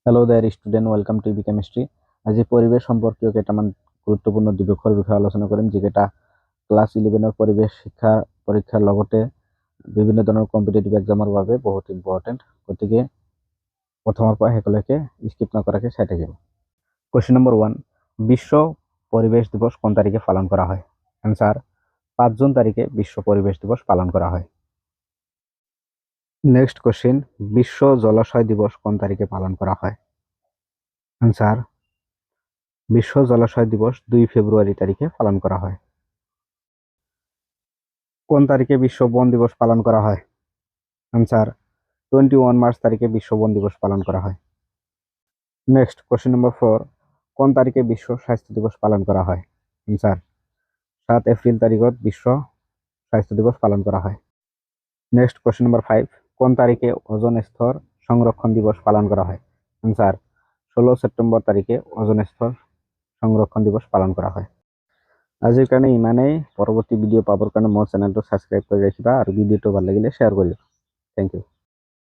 Hello there student, welcome to EB chemistry. আজি পরিবেশ সম্পর্কীয় কেইটামান গুৰুত্বপূৰ্ণ দিৱসৰ বিষয়ে আলোচনা কৰিম, যিকেইটা ক্লাছ 11 পৰিৱেশ শিক্ষা পৰীক্ষাৰ লগতে বিভিন্ন ধৰণৰ কম্পিটিটিভ এক্সামৰ বাবে বহুত ইম্পৰ্টেণ্ট। গতিকে প্ৰথমৰ পৰা শেষলৈকে স্কিপ নকৰাকৈ চাই থাকিব। কুৱেশ্যন নম্বৰ 1, বিশ্ব পৰিৱেশ দিৱস কোন তাৰিখে পালন কৰা হয়? এনসার 5 জুন তারিখে বিশ্ব পরিবেশ দিবস পালন করা হয়। নেক্সট কোশ্চেন, বিশ্ব জলাশয় দিবস কোন তারিখে পালন করা হয়? আনসার বিশ্ব জলাশয় দিবস 2 ফেব্রুয়ারি তারিখে পালন করা হয়। কোন তারিখে বিশ্ব বন দিবস পালন করা হয়? আনসার 21 মার্চ তারিখে বিশ্ব বন দিবস পালন করা হয়। নেক্সট কোশ্চেন নম্বর 4, কোন তারিখে বিশ্ব স্বাস্থ্য দিবস পালন করা হয়? আনসার 7 এপ্রিল তারিখত বিশ্ব স্বাস্থ্য দিবস পালন করা হয়। নেক্সট কোশ্চেন নম্বর 5, কোন তারিখে ওজন স্তর সংরক্ষণ দিবস পালন করা হয়? আনসার 16 সেপ্টেম্বর তারিখে ওজন স্তর সংরক্ষণ দিবস পালন করা হয়। আজিৰ কাৰণে ইমানেই। পৰৱৰ্তী ভিডিঅ' পাবৰ কাৰণে মোৰ চেনেলটো ছাবস্ক্ৰাইব কৰি ৰাখিবা আৰু ভিডিঅ'টো ভাল লাগিলে শ্বেয়াৰ কৰিবা। Thank you.